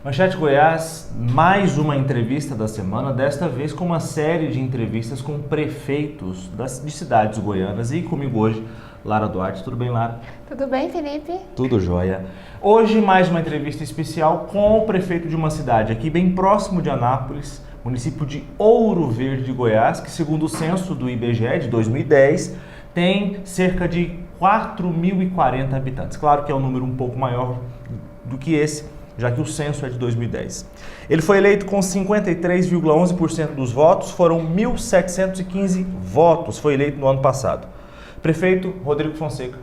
Manchete Goiás, mais uma entrevista da semana, desta vez com uma série de entrevistas com prefeitos de cidades goianas. E comigo hoje, Lara Duarte. Tudo bem, Lara? Tudo bem, Felipe? Tudo jóia. Hoje, mais uma entrevista especial com o prefeito de uma cidade aqui bem próximo de Anápolis, município de Ouro Verde de Goiás, que segundo o censo do IBGE de 2010, tem cerca de 4.040 habitantes. Claro que é um número um pouco maior do que esse, já que o censo é de 2010. Ele foi eleito com 53,11% dos votos, foram 1.715 votos, foi eleito no ano passado. Prefeito Rodrigo Fonseca,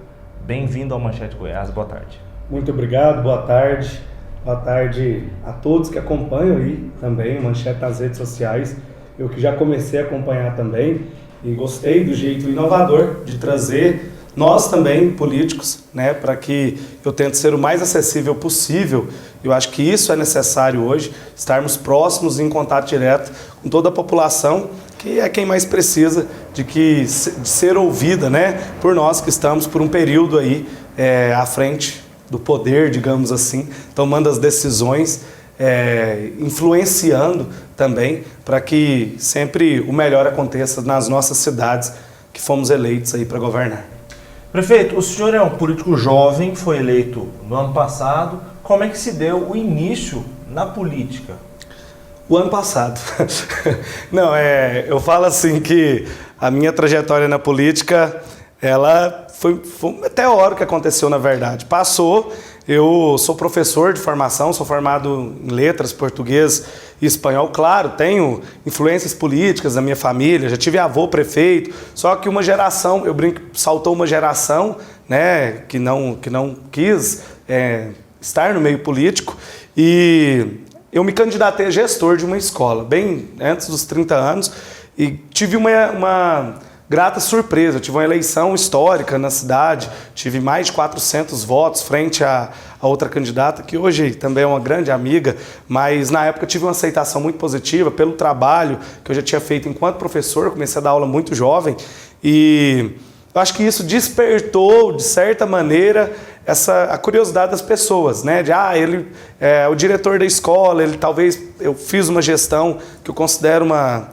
bem-vindo ao Manchete Goiás, boa tarde. Muito obrigado, boa tarde. Boa tarde a todos que acompanham aí também o Manchete nas redes sociais. Eu que já comecei a acompanhar também e gostei do jeito inovador de trazer nós também, políticos, né, para que eu tente ser o mais acessível possível. Eu acho que isso é necessário hoje, estarmos próximos em contato direto com toda a população, que é quem mais precisa de ser ouvida, né, por nós que estamos por um período aí à frente do poder, digamos assim, tomando as decisões, influenciando também para que sempre o melhor aconteça nas nossas cidades que fomos eleitos aí para governar. Prefeito, o senhor é um político jovem, foi eleito no ano passado. Como é que se deu o início na política? O ano passado. Não, eu falo assim que a minha trajetória na política, ela foi um meteoro que aconteceu na verdade. Passou, eu sou professor de formação, sou formado em letras, português e espanhol. Claro, tenho influências políticas da minha família, já tive avô prefeito, só que uma geração, eu brinco, saltou uma geração, né, que não quis estar no meio político, e eu me candidatei a gestor de uma escola, bem antes dos 30 anos, e tive uma grata surpresa. Eu tive uma eleição histórica na cidade, tive mais de 400 votos frente a outra candidata, que hoje também é uma grande amiga, mas na época eu tive uma aceitação muito positiva pelo trabalho que eu já tinha feito enquanto professor. Comecei a dar aula muito jovem e eu acho que isso despertou, de certa maneira, a curiosidade das pessoas, né? Ele é o diretor da escola, eu fiz uma gestão que eu considero uma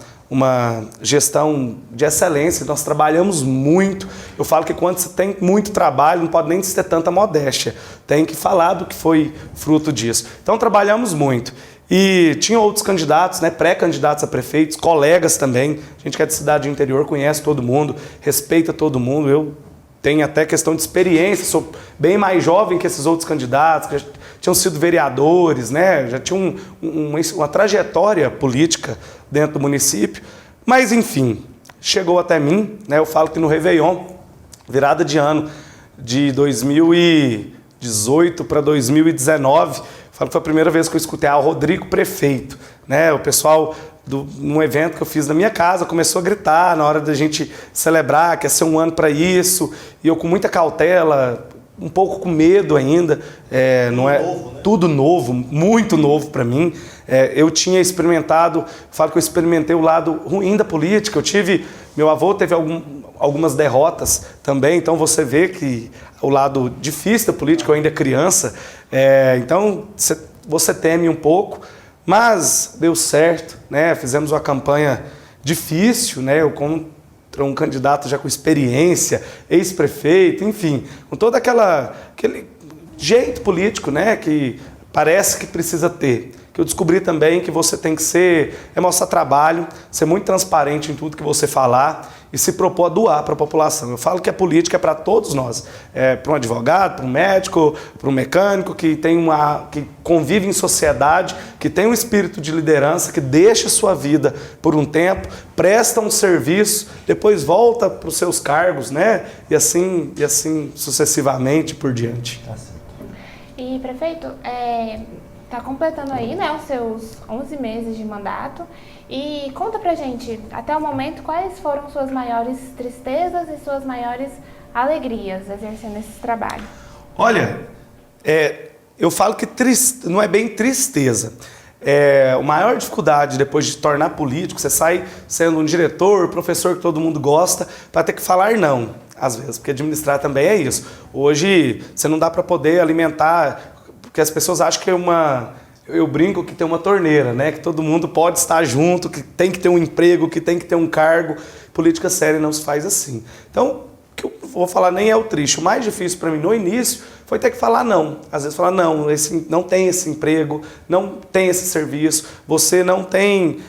gestão de excelência. Nós trabalhamos muito. Eu falo que quando você tem muito trabalho, não pode nem ter tanta modéstia. Tem que falar do que foi fruto disso. Então, trabalhamos muito. E tinha outros candidatos, né, pré-candidatos a prefeitos, colegas também. A gente que é de cidade do interior, conhece todo mundo, respeita todo mundo. Eu tenho até questão de experiência, sou bem mais jovem que esses outros candidatos, que já tinham sido vereadores, né, já tinham uma trajetória política dentro do município. Mas, enfim, chegou até mim, né, eu falo que no Réveillon, virada de ano de 2018 para 2019, falo que foi a primeira vez que eu escutei o Rodrigo prefeito, né, o pessoal num evento que eu fiz na minha casa, começou a gritar na hora da gente celebrar, que ia ser um ano para isso, e eu com muita cautela, um pouco com medo ainda, tudo novo, muito novo para mim. Eu tinha experimentado, falo que eu experimentei o lado ruim da política. Meu avô teve algumas derrotas também, então você vê que o lado difícil da política, eu ainda criança, então você teme um pouco. Mas deu certo, né? Fizemos uma campanha difícil, né? Eu contra um candidato já com experiência, ex-prefeito, enfim, com todo aquele jeito político, né? Que parece que precisa ter. Que eu descobri também que você tem que mostrar trabalho, ser muito transparente em tudo que você falar e se propor a doar para a população. Eu falo que a política é para todos nós, para um advogado, para um médico, para um mecânico que convive em sociedade, que tem um espírito de liderança, que deixa a sua vida por um tempo, presta um serviço, depois volta para os seus cargos, né? E assim sucessivamente por diante. E, prefeito, está completando aí, né, os seus 11 meses de mandato, e conta pra gente, até o momento, quais foram suas maiores tristezas e suas maiores alegrias exercendo esse trabalho? Olha, eu falo que não é bem tristeza. A maior dificuldade depois de tornar político, você sai sendo um diretor, professor que todo mundo gosta, para ter que falar não, às vezes, porque administrar também é isso. Hoje, você não dá para poder alimentar, porque as pessoas acham que eu brinco que tem uma torneira, né? Que todo mundo pode estar junto, que tem que ter um emprego, que tem que ter um cargo. Política séria não se faz assim. Então, o que eu vou falar nem é o triste. O mais difícil para mim no início foi ter que falar não. Às vezes falar não, não tem esse emprego, não tem esse serviço, você não tem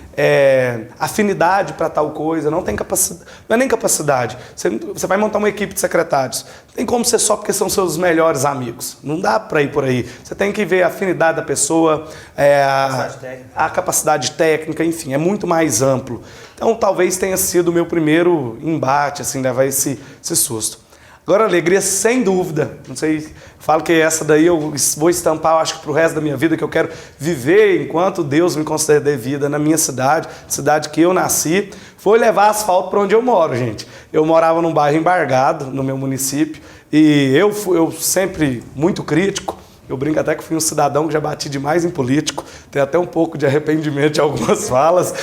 afinidade para tal coisa, não tem capacidade, não é nem capacidade. Você vai montar uma equipe de secretários. Não tem como ser só porque são seus melhores amigos. Não dá para ir por aí. Você tem que ver a afinidade da pessoa, a capacidade técnica, enfim, é muito mais amplo. Então talvez tenha sido o meu primeiro embate, assim, levar esse susto. Agora, alegria, sem dúvida. Não sei, falo que essa daí eu vou estampar, eu acho que pro resto da minha vida, que eu quero viver enquanto Deus me conceder vida na minha cidade que eu nasci, foi levar asfalto para onde eu moro, gente. Eu morava num bairro embargado, no meu município, e eu sempre muito crítico. Eu brinco até que fui um cidadão que já bati demais em político, tenho até um pouco de arrependimento de algumas falas,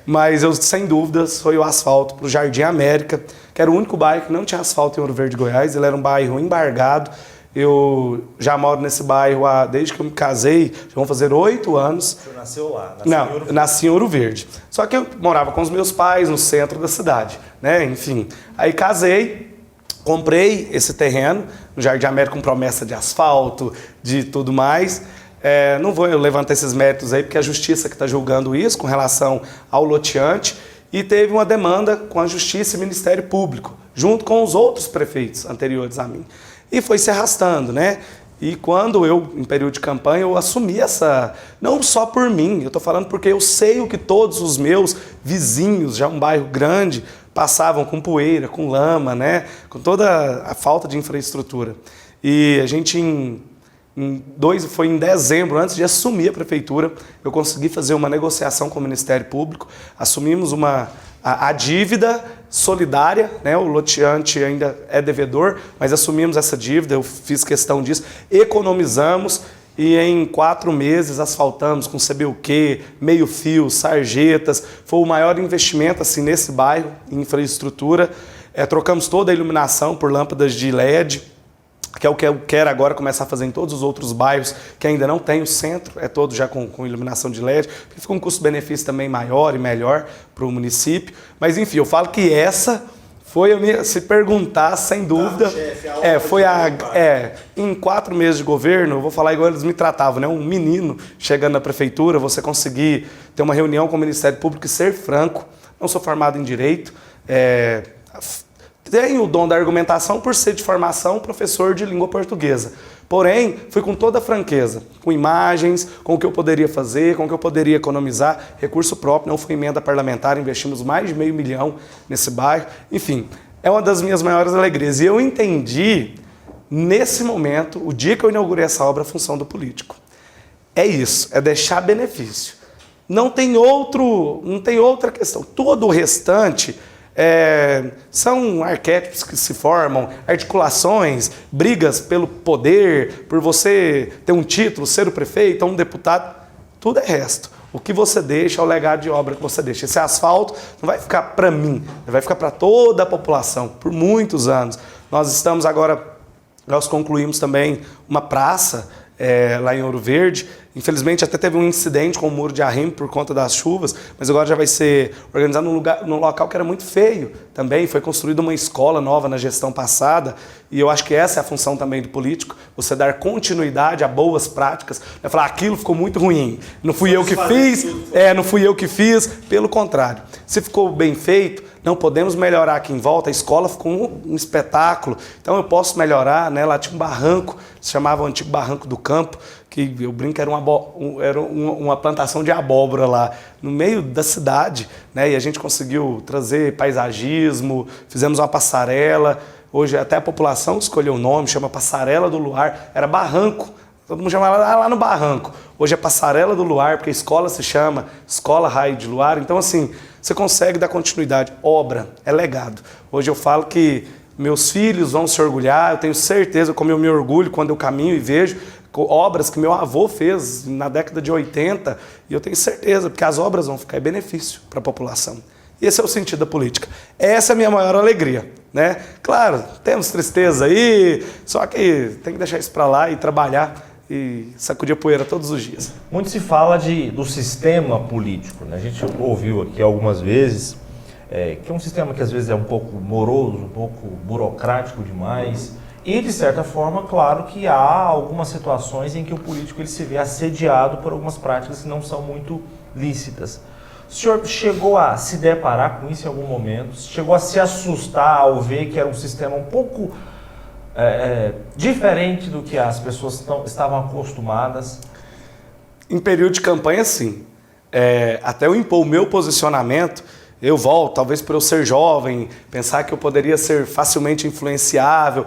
mas eu, sem dúvidas, foi o asfalto para o Jardim América, que era o único bairro que não tinha asfalto em Ouro Verde, Goiás. Ele era um bairro embargado. Eu já moro nesse bairro desde que eu me casei, já vão fazer 8 anos. Você nasceu lá? Não, eu nasci em Ouro Verde. Só que eu morava com os meus pais no centro da cidade, né? Enfim, aí casei, comprei esse terreno no Jardim América com promessa de asfalto, de tudo mais. Não vou levantar esses méritos aí, porque é a justiça que está julgando isso com relação ao loteante. E teve uma demanda com a Justiça e Ministério Público, junto com os outros prefeitos anteriores a mim. E foi se arrastando, né? E quando eu, em período de campanha, eu assumi essa... Não só por mim, eu estou falando porque eu sei o que todos os meus vizinhos, já um bairro grande, passavam com poeira, com lama, né? Com toda a falta de infraestrutura. E a gente... Foi em dezembro, antes de assumir a prefeitura, eu consegui fazer uma negociação com o Ministério Público, assumimos a dívida solidária, né? O loteante ainda é devedor, mas assumimos essa dívida, eu fiz questão disso, economizamos e em 4 meses asfaltamos com CBUQ, meio fio, sarjetas, foi o maior investimento assim, nesse bairro, em infraestrutura, trocamos toda a iluminação por lâmpadas de LED, que é o que eu quero agora começar a fazer em todos os outros bairros que ainda não tem o centro, é todo já com iluminação de LED, porque fica um custo-benefício também maior e melhor para o município. Mas enfim, eu falo que essa foi a minha, se perguntar, sem dúvida, em 4 meses de governo, eu vou falar igual eles me tratavam, né? Um menino chegando na prefeitura, você conseguir ter uma reunião com o Ministério Público e ser franco. Não sou formado em Direito, tenho o dom da argumentação por ser de formação professor de língua portuguesa. Porém, fui com toda a franqueza, com imagens, com o que eu poderia fazer, com o que eu poderia economizar, recurso próprio, não foi emenda parlamentar, investimos mais de R$500 mil nesse bairro. Enfim, é uma das minhas maiores alegrias. E eu entendi, nesse momento, o dia que eu inaugurei essa obra, a função do político. É isso, é deixar benefício. Não tem outra questão. Todo o restante... são arquétipos que se formam, articulações, brigas pelo poder, por você ter um título, ser o prefeito, um deputado, tudo é resto. O que você deixa é o legado de obra que você deixa. Esse asfalto não vai ficar para mim, vai ficar para toda a população, por muitos anos. Nós concluímos também uma praça lá em Ouro Verde. Infelizmente até teve um incidente com o muro de arrimo por conta das chuvas, mas agora já vai ser organizado num local que era muito feio também. Foi construída uma escola nova na gestão passada e eu acho que essa é a função também do político, você dar continuidade a boas práticas, não é falar aquilo ficou muito ruim, não fui eu que fiz, pelo contrário. Se ficou bem feito, não podemos melhorar aqui em volta, a escola ficou um espetáculo, então eu posso melhorar, né? Lá tinha um barranco, se chamava o antigo Barranco do Campo, que eu brinco era uma plantação de abóbora lá, no meio da cidade, né? E a gente conseguiu trazer paisagismo, fizemos uma passarela, hoje até a população escolheu o nome, chama Passarela do Luar, era barranco, todo mundo chamava lá no barranco, hoje é Passarela do Luar, porque a escola se chama Escola Raio de Luar, então assim, você consegue dar continuidade, obra, é legado. Hoje eu falo que meus filhos vão se orgulhar, eu tenho certeza, como eu me orgulho quando eu caminho e vejo obras que meu avô fez na década de 80, e eu tenho certeza, porque as obras vão ficar em benefício para a população. Esse é o sentido da política. Essa é a minha maior alegria, né? Claro, temos tristeza aí, só que tem que deixar isso para lá e trabalhar e sacudir a poeira todos os dias. Muito se fala do sistema político, né? A gente ouviu aqui algumas vezes que é um sistema que às vezes é um pouco moroso, um pouco burocrático demais. E, de certa forma, claro que há algumas situações em que o político ele se vê assediado por algumas práticas que não são muito lícitas. O senhor chegou a se deparar com isso em algum momento? Chegou a se assustar ao ver que era um sistema um pouco diferente do que as pessoas estavam acostumadas? Em período de campanha, sim. Até eu impor o meu posicionamento, eu volto, talvez por eu ser jovem, pensar que eu poderia ser facilmente influenciável,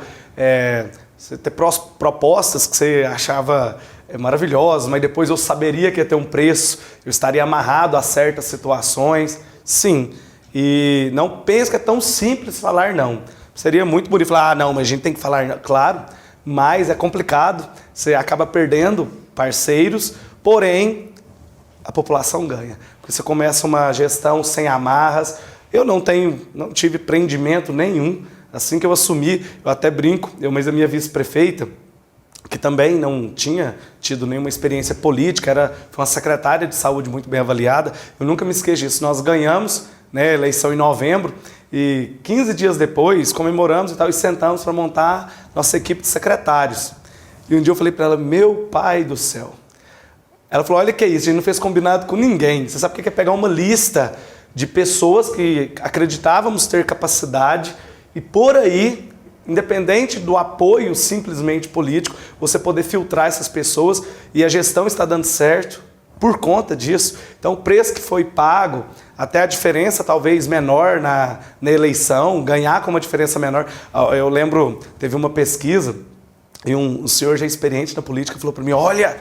você ter propostas que você achava maravilhosas, mas depois eu saberia que ia ter um preço, eu estaria amarrado a certas situações, sim. E não pense que é tão simples falar não. Seria muito bonito falar, não, mas a gente tem que falar não. Claro, mas é complicado, você acaba perdendo parceiros, porém a população ganha. Porque você começa uma gestão sem amarras. Eu não tive prendimento nenhum. Assim que eu assumi, eu até brinco, mas a minha vice-prefeita, que também não tinha tido nenhuma experiência política, foi uma secretária de saúde muito bem avaliada, eu nunca me esqueço disso. Nós ganhamos, né, a eleição em novembro, e 15 dias depois comemoramos e sentamos para montar nossa equipe de secretários. E um dia eu falei para ela, meu pai do céu. Ela falou, olha que é isso, a gente não fez combinado com ninguém. Você sabe o que é pegar uma lista de pessoas que acreditávamos ter capacidade e por aí, independente do apoio simplesmente político, você poder filtrar essas pessoas e a gestão está dando certo por conta disso. Então o preço que foi pago, até a diferença talvez menor na eleição, ganhar com uma diferença menor. Eu lembro, teve uma pesquisa e um senhor já experiente na política falou para mim, olha,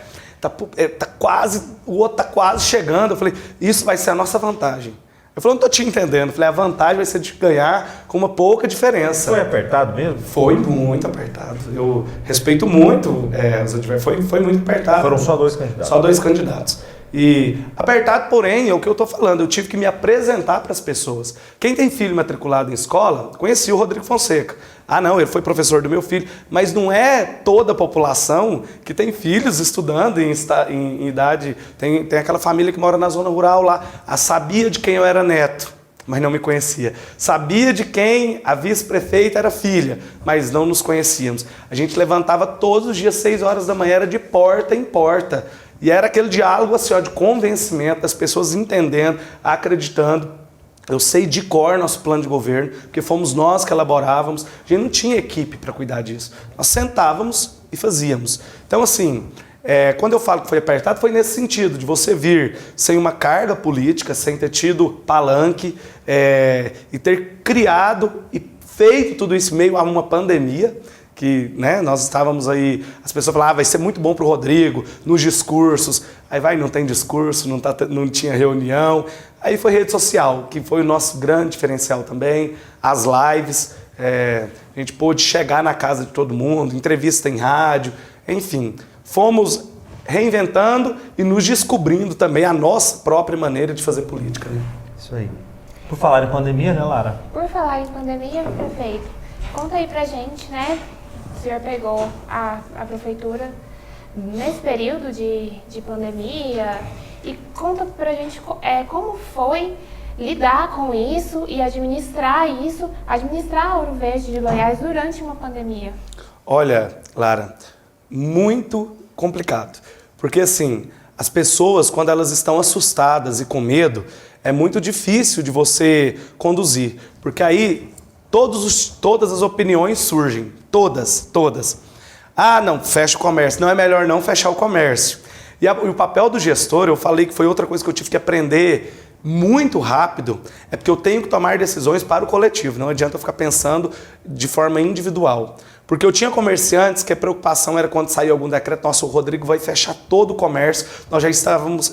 o outro está quase chegando. Eu falei, isso vai ser a nossa vantagem. Eu falei, não estou te entendendo. Eu falei, a vantagem vai ser de ganhar com uma pouca diferença. Foi apertado mesmo? Foi muito apertado. Eu respeito muito os adversários. Foi muito apertado. Foram só 2 candidatos? Só 2 candidatos. E apertado, porém, é o que eu estou falando. Eu tive que me apresentar para as pessoas. Quem tem filho matriculado em escola, conhecia o Rodrigo Fonseca. Ah, não, ele foi professor do meu filho. Mas não é toda a população que tem filhos estudando em idade. Tem aquela família que mora na zona rural lá. Sabia de quem eu era neto, mas não me conhecia. Sabia de quem a vice-prefeita era filha, mas não nos conhecíamos. A gente levantava todos os dias, 6 horas da manhã, era de porta em porta. E era aquele diálogo assim, de convencimento, das pessoas entendendo, acreditando. Eu sei de cor nosso plano de governo, porque fomos nós que elaborávamos. A gente não tinha equipe para cuidar disso. Nós sentávamos e fazíamos. Então, assim, quando eu falo que foi apertado, foi nesse sentido, de você vir sem uma carga política, sem ter tido palanque, e ter criado e feito tudo isso meio a uma pandemia, que nós estávamos aí, as pessoas falavam, vai ser muito bom para o Rodrigo, nos discursos, aí não tem discurso, não tinha reunião, aí foi rede social, que foi o nosso grande diferencial também, as lives, a gente pôde chegar na casa de todo mundo, entrevista em rádio, enfim, fomos reinventando e nos descobrindo também a nossa própria maneira de fazer política. Né? Isso aí. Por falar em pandemia, né, Lara? Por falar em pandemia, prefeito, conta aí pra gente, né? O senhor pegou a prefeitura nesse período de pandemia e conta pra gente como foi lidar com isso e administrar Ouro Verde de Goiás durante uma pandemia. Olha, Lara, muito complicado, porque assim, as pessoas quando elas estão assustadas e com medo, é muito difícil de você conduzir, porque aí todas as opiniões surgem, todas. Ah, não, fecha o comércio. Não, é melhor não fechar o comércio. E o papel do gestor, eu falei que foi outra coisa que eu tive que aprender muito rápido, é porque eu tenho que tomar decisões para o coletivo. Não adianta eu ficar pensando de forma individual. Porque eu tinha comerciantes que a preocupação era quando saía algum decreto, nossa, o Rodrigo vai fechar todo o comércio,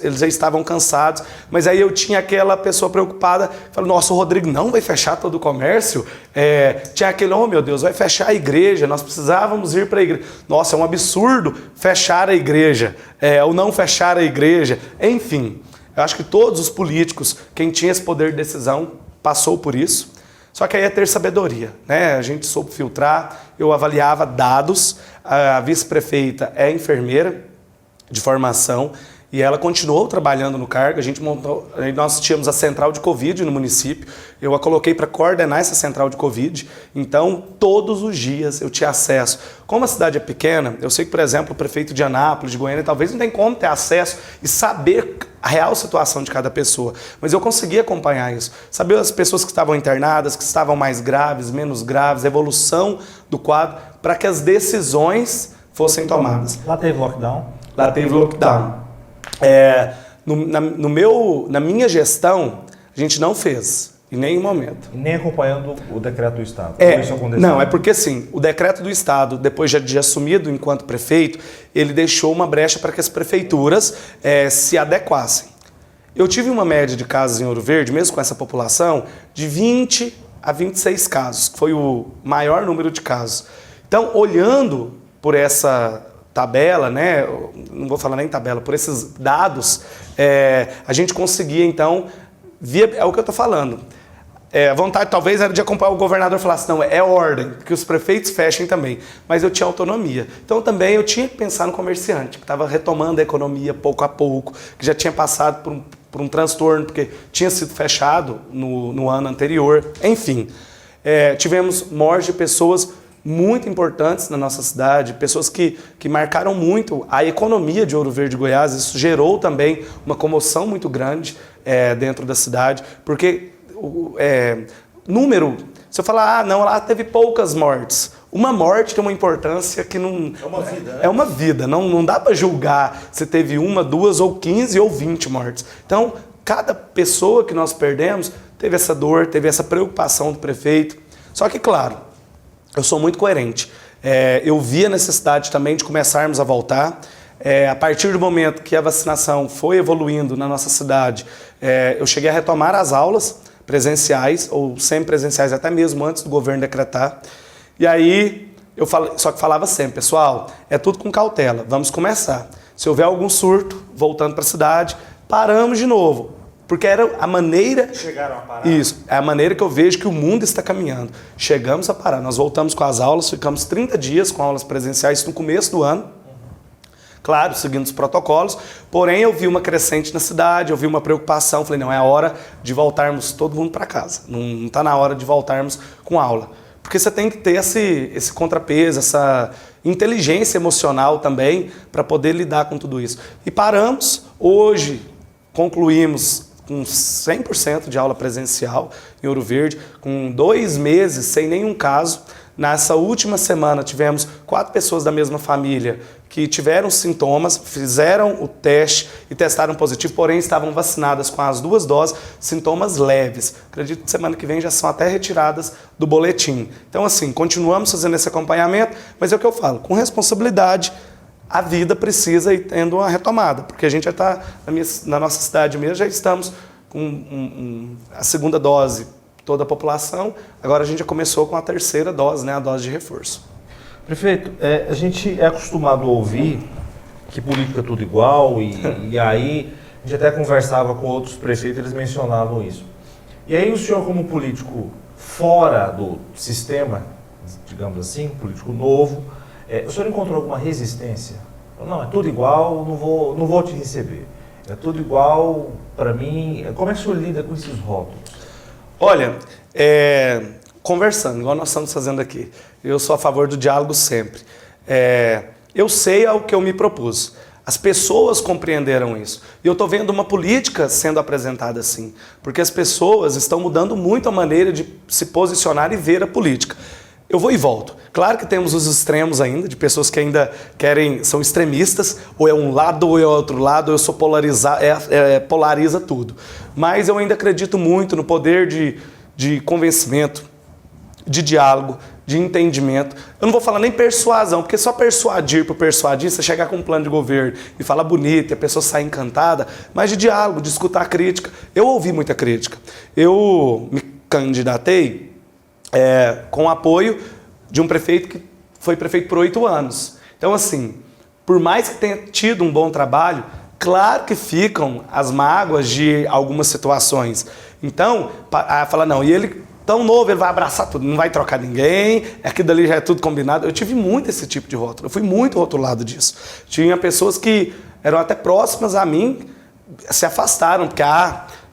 eles já estavam cansados, mas aí eu tinha aquela pessoa preocupada, falando, nossa, o Rodrigo não vai fechar todo o comércio? Tinha aquele, oh meu Deus, vai fechar a igreja, nós precisávamos ir para a igreja. Nossa, é um absurdo fechar a igreja, ou não fechar a igreja, enfim. Eu acho que todos os políticos, quem tinha esse poder de decisão, passou por isso. Só que aí é ter sabedoria, né? A gente soube filtrar, eu avaliava dados, a vice-prefeita é enfermeira de formação, e ela continuou trabalhando no cargo. A gente montou, nós tínhamos a central de Covid no município, eu a coloquei para coordenar essa central de Covid, então todos os dias eu tinha acesso. Como a cidade é pequena, eu sei que, por exemplo, o prefeito de Anápolis, de Goiânia, talvez não tem como ter acesso e saber a real situação de cada pessoa, mas eu consegui acompanhar isso, saber as pessoas que estavam internadas, que estavam mais graves, menos graves, a evolução do quadro, para que as decisões fossem tomadas. Lá teve lockdown? Lá teve lockdown. Na minha gestão, a gente não fez, em nenhum momento. E nem acompanhando o decreto do Estado? Isso aconteceu? Não, é porque assim, o decreto do Estado, depois de assumido enquanto prefeito, ele deixou uma brecha para que as prefeituras se adequassem. Eu tive uma média de casos em Ouro Verde, mesmo com essa população, de 20 a 26 casos, que foi o maior número de casos. Então, olhando por essa tabela, né? Não vou falar nem tabela, por esses dados, a gente conseguia, então, é o que eu estou falando. A vontade talvez era de acompanhar o governador e falar assim, não, é ordem, que os prefeitos fechem também, mas eu tinha autonomia. Então também eu tinha que pensar no comerciante, que estava retomando a economia pouco a pouco, que já tinha passado por um transtorno, porque tinha sido fechado no ano anterior. Enfim, tivemos morte de pessoas muito importantes na nossa cidade, pessoas que marcaram muito a economia de Ouro Verde, Goiás. Isso gerou também uma comoção muito grande dentro da cidade, porque número, se eu falar, não, lá teve poucas mortes, uma morte tem uma importância que não... É uma vida, né? É uma vida, não dá para julgar se teve uma, duas, ou 15 ou 20 mortes. Então, cada pessoa que nós perdemos teve essa dor, teve essa preocupação do prefeito. Só que, claro, eu sou muito coerente. Eu vi a necessidade também de começarmos a voltar. A partir do momento que a vacinação foi evoluindo na nossa cidade, eu cheguei a retomar as aulas presenciais ou semipresenciais, até mesmo antes do governo decretar. E aí, só que falava sempre, pessoal, é tudo com cautela, vamos começar. Se houver algum surto, voltando para a cidade, paramos de novo. Porque era a maneira... Chegaram a parar. Isso, é a maneira que eu vejo que o mundo está caminhando. Chegamos a parar, nós voltamos com as aulas, ficamos 30 dias com aulas presenciais no começo do ano. Claro, seguindo os protocolos, porém eu vi uma crescente na cidade, eu vi uma preocupação, falei, não, é a hora de voltarmos todo mundo para casa, não está na hora de voltarmos com aula. Porque você tem que ter esse contrapeso, essa inteligência emocional também para poder lidar com tudo isso. E paramos, hoje concluímos com 100% de aula presencial em Ouro Verde, com 2 meses sem nenhum caso. Nessa última semana tivemos 4 pessoas da mesma família que tiveram sintomas, fizeram o teste e testaram positivo, porém estavam vacinadas com as 2 doses, sintomas leves. Acredito que semana que vem já são até retiradas do boletim. Então assim, continuamos fazendo esse acompanhamento, mas é o que eu falo, com responsabilidade, a vida precisa ir tendo uma retomada, porque a gente já está, na nossa cidade mesmo, já estamos com a 2ª dose, toda a população, agora a gente já começou com a 3ª dose, né, a dose de reforço. Prefeito, a gente é acostumado a ouvir que política é tudo igual, e aí a gente até conversava com outros prefeitos, eles mencionavam isso. E aí o senhor, como político fora do sistema, digamos assim, político novo, o senhor encontrou alguma resistência? Não, é tudo igual, não vou te receber. É tudo igual para mim. Como é que o senhor lida com esses rótulos? Olha, conversando, igual nós estamos fazendo aqui, eu sou a favor do diálogo sempre. Eu sei ao que eu me propus. As pessoas compreenderam isso. E eu estou vendo uma política sendo apresentada assim, porque as pessoas estão mudando muito a maneira de se posicionar e ver a política. Eu vou e volto. Claro que temos os extremos ainda, de pessoas que ainda são extremistas, ou é um lado ou é outro lado, eu sou polariza tudo. Mas eu ainda acredito muito no poder de convencimento, de diálogo, de entendimento. Eu não vou falar nem persuasão, porque só persuadir por persuadir, você chegar com um plano de governo e falar bonito e a pessoa sai encantada, mas de diálogo, de escutar a crítica. Eu ouvi muita crítica. Eu me candidatei com o apoio de um prefeito que foi prefeito por 8 anos. Então, assim, por mais que tenha tido um bom trabalho, claro que ficam as mágoas de algumas situações. Então, fala, não, e ele tão novo, ele vai abraçar tudo, não vai trocar ninguém, aquilo dali já é tudo combinado. Eu tive muito esse tipo de rótulo, eu fui muito rotulado disso. Tinha pessoas que eram até próximas a mim, se afastaram, porque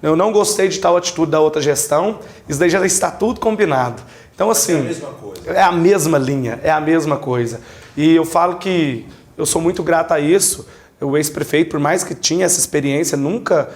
eu não gostei de tal atitude da outra gestão, isso daí já está tudo combinado. Então, assim, é a mesma coisa. É a mesma linha, é a mesma coisa. E eu falo que eu sou muito grato a isso. O ex-prefeito, por mais que tinha essa experiência, nunca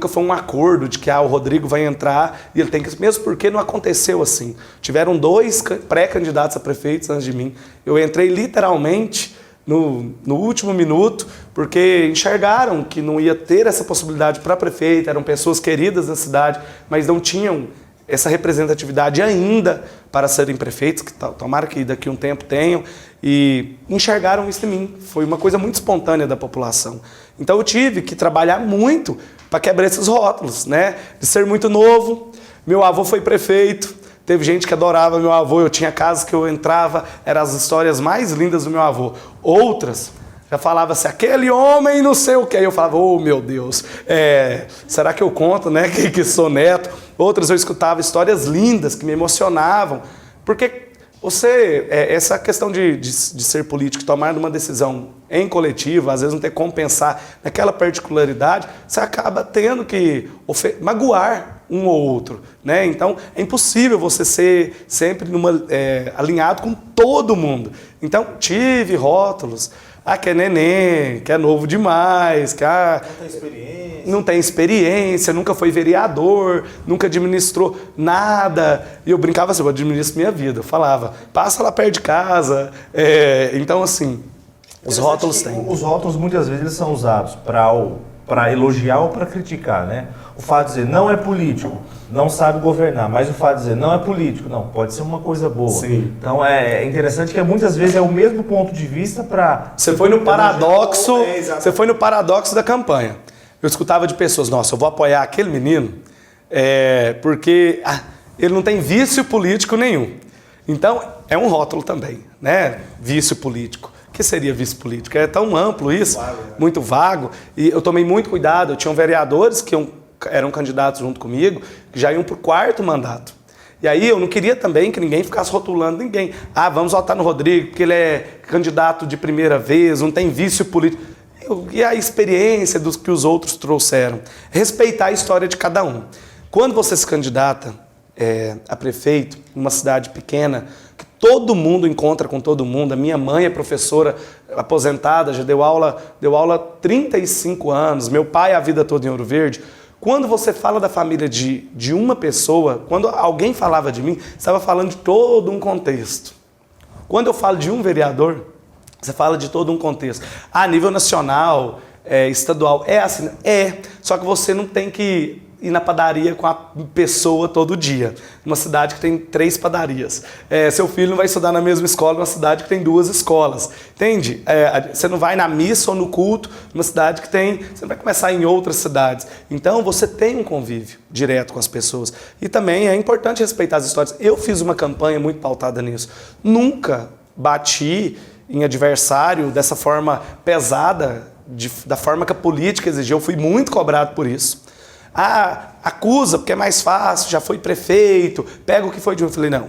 foi um acordo de que o Rodrigo vai entrar e ele tem que... Mesmo porque não aconteceu assim. Tiveram 2 pré-candidatos a prefeitos antes de mim. Eu entrei literalmente no último minuto, porque enxergaram que não ia ter essa possibilidade para prefeito, eram pessoas queridas na cidade, mas não tinham essa representatividade ainda para serem prefeitos, que tomara que daqui a um tempo tenham, e enxergaram isso em mim. Foi uma coisa muito espontânea da população. Então eu tive que trabalhar muito para quebrar esses rótulos, né? De ser muito novo, meu avô foi prefeito, teve gente que adorava meu avô, eu tinha casas que eu entrava, eram as histórias mais lindas do meu avô. Outras já falava assim, aquele homem não sei o que. Aí eu falava, oh meu Deus, será que eu conto, né, que sou neto? Outras eu escutava histórias lindas que me emocionavam, porque essa questão de ser político, tomar uma decisão em coletivo, às vezes não ter como pensar naquela particularidade, você acaba tendo que magoar um ou outro, né? Então é impossível você ser sempre alinhado com todo mundo. Então tive rótulos, que é neném, que é novo demais, que não tem experiência, nunca foi vereador, nunca administrou nada. E eu brincava assim, eu administro minha vida. Eu falava, passa lá perto de casa. Então, assim, os rótulos têm. Os rótulos, muitas vezes, eles são usados para elogiar ou para criticar, né? O fato de dizer, não é político, não sabe governar, mas o fato de dizer, não é político, não, pode ser uma coisa boa. Sim. Então é interessante que muitas vezes é o mesmo ponto de vista para... Você foi no paradoxo da campanha. Eu escutava de pessoas, nossa, eu vou apoiar aquele menino porque ele não tem vício político nenhum. Então, é um rótulo também, né? Vício político. O que seria vício político? É tão amplo isso, muito vago. E eu tomei muito cuidado. Eu tinha vereadores que eram candidatos junto comigo, que já iam para o 4º mandato. E aí eu não queria também que ninguém ficasse rotulando ninguém. Vamos votar no Rodrigo, porque ele é candidato de primeira vez, não tem vício político. E a experiência dos que os outros trouxeram. Respeitar a história de cada um. Quando você se candidata a prefeito, numa cidade pequena, que todo mundo encontra com todo mundo. A minha mãe é professora aposentada, já deu aula há 35 anos. Meu pai a vida toda em Ouro Verde. Quando você fala da família de uma pessoa, quando alguém falava de mim, você estava falando de todo um contexto. Quando eu falo de um vereador, você fala de todo um contexto. A nível nacional, estadual, assim, só que você não tem que ir na padaria com a pessoa todo dia. Numa cidade que tem 3 padarias. Seu filho não vai estudar na mesma escola numa cidade que tem 2 escolas. Entende? Você não vai na missa ou no culto numa cidade que tem... Você não vai começar em outras cidades. Então, você tem um convívio direto com as pessoas. E também é importante respeitar as histórias. Eu fiz uma campanha muito pautada nisso. Nunca bati em adversário dessa forma pesada, da forma que a política exigiu. Eu fui muito cobrado por isso. Acusa, porque é mais fácil, já foi prefeito, pega o que foi de um. Eu falei, não.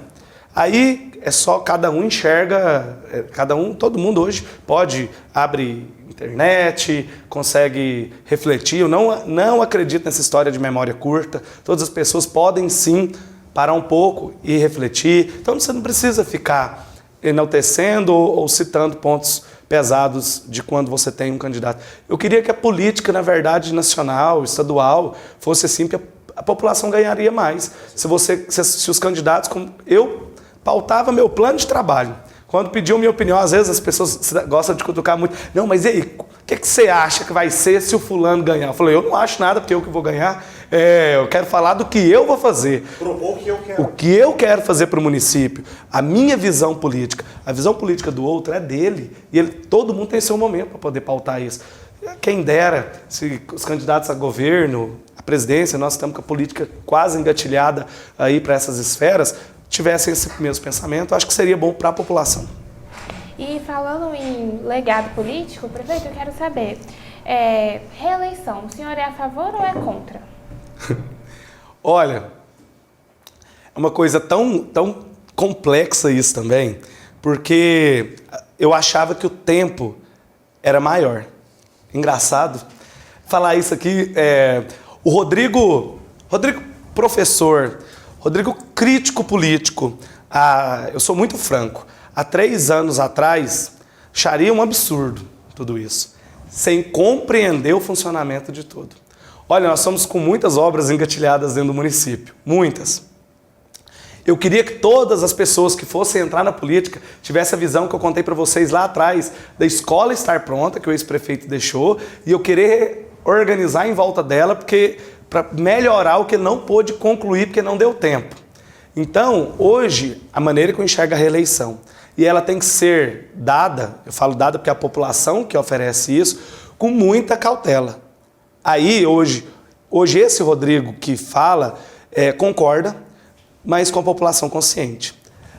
Aí é só cada um enxerga, todo mundo hoje abre internet, consegue refletir. Eu não acredito nessa história de memória curta. Todas as pessoas podem sim parar um pouco e refletir. Então você não precisa ficar enaltecendo ou citando pontos pesados de quando você tem um candidato. Eu queria que a política, na verdade, nacional, estadual, fosse assim, que a população ganharia mais. Se os candidatos... Eu pautava meu plano de trabalho. Quando pediam minha opinião, às vezes as pessoas gostam de cutucar muito. Não, mas e aí, o que você acha que vai ser se o fulano ganhar? Eu falei, eu não acho nada, porque eu que vou ganhar. Eu quero falar do que eu vou fazer. Propor o que eu quero. O que eu quero fazer para o município. A minha visão política. A visão política do outro é dele. E todo mundo tem seu momento para poder pautar isso. Quem dera, se os candidatos a governo, a presidência, nós estamos com a política quase engatilhada aí para essas esferas, tivessem esse mesmo pensamento, acho que seria bom para a população. E falando em legado político, prefeito, eu quero saber, reeleição, o senhor é a favor ou é contra? Olha, É uma coisa tão complexa isso também, porque eu achava que o tempo era maior. Engraçado falar isso aqui. O Rodrigo professor, Rodrigo crítico político, eu sou muito franco, há 3 anos atrás, acharia um absurdo tudo isso, sem compreender o funcionamento de tudo. Olha, nós estamos com muitas obras engatilhadas dentro do município, muitas. Eu queria que todas as pessoas que fossem entrar na política tivessem a visão que eu contei para vocês lá atrás, da escola estar pronta, que o ex-prefeito deixou, e eu querer organizar em volta dela, para melhorar o que ele não pôde concluir, porque não deu tempo. Então, hoje, a maneira que eu enxergo a reeleição, e ela tem que ser dada, eu falo dada porque é a população que oferece isso, com muita cautela. Aí, hoje esse Rodrigo que fala, concorda, mas com a população consciente.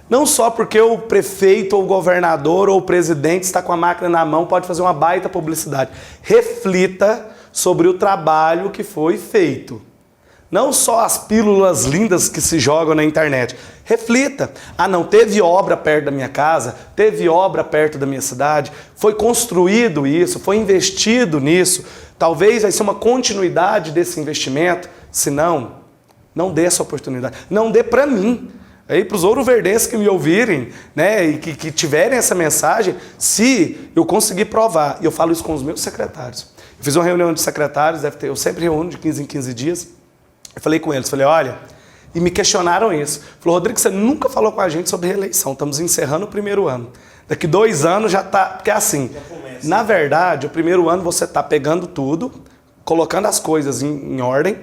Não só porque o prefeito, ou o governador, ou o presidente está com a máquina na mão, pode fazer uma baita publicidade. Reflita sobre o trabalho que foi feito. Não só as pílulas lindas que se jogam na internet. Reflita. Não teve obra perto da minha casa, teve obra perto da minha cidade, foi construído isso, foi investido nisso. Talvez vai ser uma continuidade desse investimento. Se não, não dê essa oportunidade. Não dê para mim. Aí para os ouroverdenses que me ouvirem, né, e que tiverem essa mensagem, se eu conseguir provar, e eu falo isso com os meus secretários. Eu fiz uma reunião de secretários, eu sempre reúno de 15 em 15 dias. Eu falei com eles, falei, olha, e me questionaram isso. Falou, Rodrigo, você nunca falou com a gente sobre reeleição, estamos encerrando o primeiro ano. Daqui 2 anos já está, porque é assim, na verdade, o primeiro ano você está pegando tudo, colocando as coisas em ordem.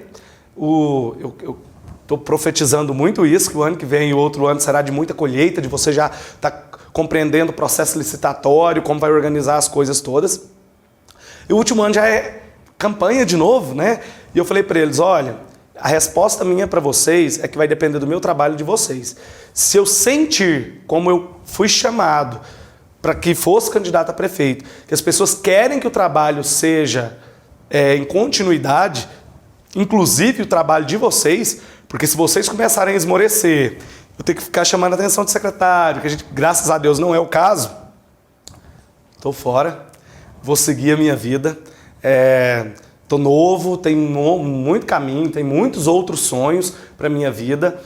Eu estou profetizando muito isso, que o ano que vem e o outro ano será de muita colheita, de você já estar compreendendo o processo licitatório, como vai organizar as coisas todas. E o último ano já é campanha de novo, né? E eu falei para eles, olha, a resposta minha para vocês é que vai depender do meu trabalho de vocês. Se eu sentir, como eu fui chamado para que fosse candidato a prefeito, que as pessoas querem que o trabalho seja em continuidade, inclusive o trabalho de vocês, porque se vocês começarem a esmorecer, eu tenho que ficar chamando a atenção do secretário, que a gente, graças a Deus, não é o caso, estou fora, vou seguir a minha vida, estou novo, tenho muito caminho, tenho muitos outros sonhos para a minha vida.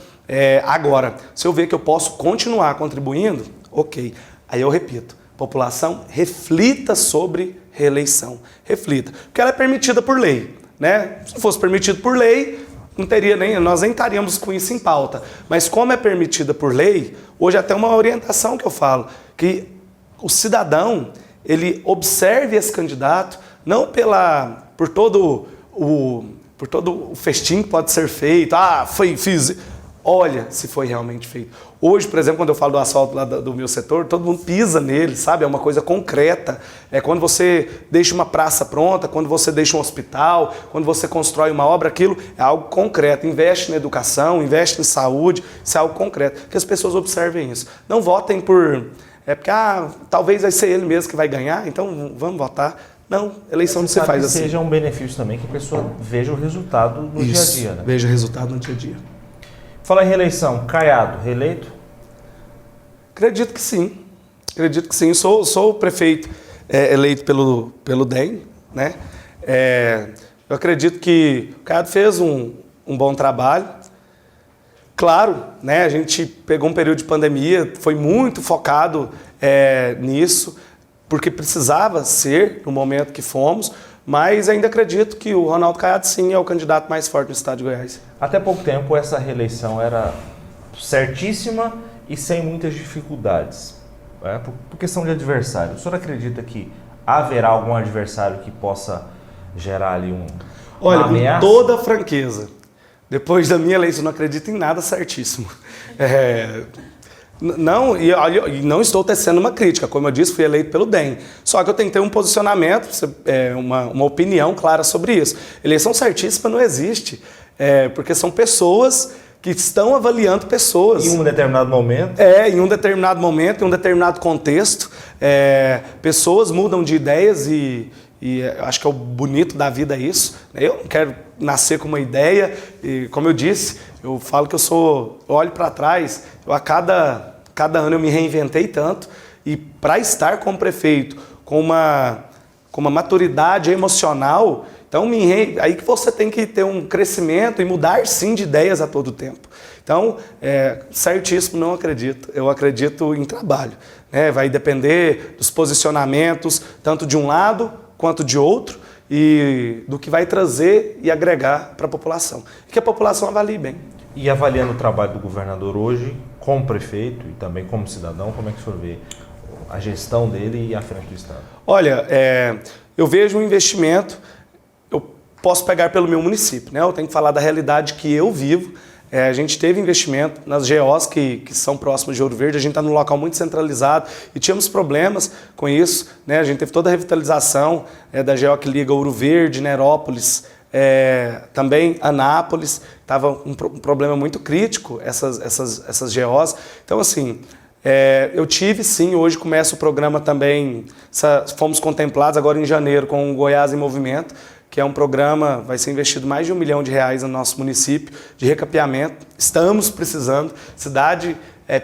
Agora, se eu ver que eu posso continuar contribuindo, ok. Aí eu repito, população, reflita sobre reeleição, reflita, porque ela é permitida por lei. Né? Se fosse permitido por lei, nós nem estaríamos com isso em pauta. Mas como é permitida por lei, hoje até uma orientação que eu falo, que o cidadão, ele observe esse candidato, não por todo o festim que pode ser feito, fiz. Olha se foi realmente feito. Hoje, por exemplo, quando eu falo do asfalto lá do meu setor, todo mundo pisa nele, sabe? É uma coisa concreta. É quando você deixa uma praça pronta, quando você deixa um hospital, quando você constrói uma obra, aquilo é algo concreto. Investe na educação, investe em saúde, isso é algo concreto. Que as pessoas observem isso. Não votem porque talvez vai ser ele mesmo que vai ganhar, então vamos votar. Não, eleição não se faz assim. Seja um benefício também que a pessoa veja o resultado no dia a dia. Né? Veja o resultado no dia a dia. Falar em reeleição, Caiado, reeleito? Acredito que sim. Sou o prefeito eleito pelo DEM, né? Eu acredito que o Caiado fez um bom trabalho. Claro, né, a gente pegou um período de pandemia, foi muito focado nisso, porque precisava ser no momento que fomos, mas ainda acredito que o Ronaldo Caiado, sim, é o candidato mais forte no estado de Goiás. Até pouco tempo, essa reeleição era certíssima e sem muitas dificuldades, por questão de adversário. O senhor acredita que haverá algum adversário que possa gerar ali uma ameaça? Com toda a franqueza, depois da minha eleição, eu não acredito em nada certíssimo. Não estou tecendo uma crítica, como eu disse, fui eleito pelo DEM. Só que eu tenho que ter um posicionamento, uma opinião clara sobre isso. Eleição certíssima não existe, porque são pessoas que estão avaliando pessoas. Em um determinado momento? Em um determinado momento, em um determinado contexto. Pessoas mudam de ideias e E eu acho que é o bonito da vida isso. Eu não quero nascer com uma ideia, e como eu disse, eu falo que eu olho para trás, a cada ano eu me reinventei tanto, e para estar como prefeito, com uma maturidade emocional, então aí que você tem que ter um crescimento e mudar sim de ideias a todo tempo. Então, certíssimo, não acredito. Eu acredito em trabalho. Né? Vai depender dos posicionamentos, tanto de um lado quanto de outro, e do que vai trazer e agregar para a população. E que a população avalie bem. E avaliando o trabalho do governador hoje, como prefeito e também como cidadão, como é que o senhor vê a gestão dele e a frente do Estado? Olha, eu vejo um investimento, eu posso pegar pelo meu município, né? Eu tenho que falar da realidade que eu vivo. A gente teve investimento nas GOs que são próximas de Ouro Verde, a gente está num local muito centralizado e tínhamos problemas com isso, né? A gente teve toda a revitalização da GO que liga Ouro Verde, Nerópolis, também Anápolis, estava um problema muito crítico essas GOs. Então, assim, eu tive sim, hoje começa o programa também, fomos contemplados agora em janeiro com o Goiás em Movimento, que é um programa, vai ser investido mais de R$1 milhão no nosso município, de recapeamento. Estamos precisando, cidade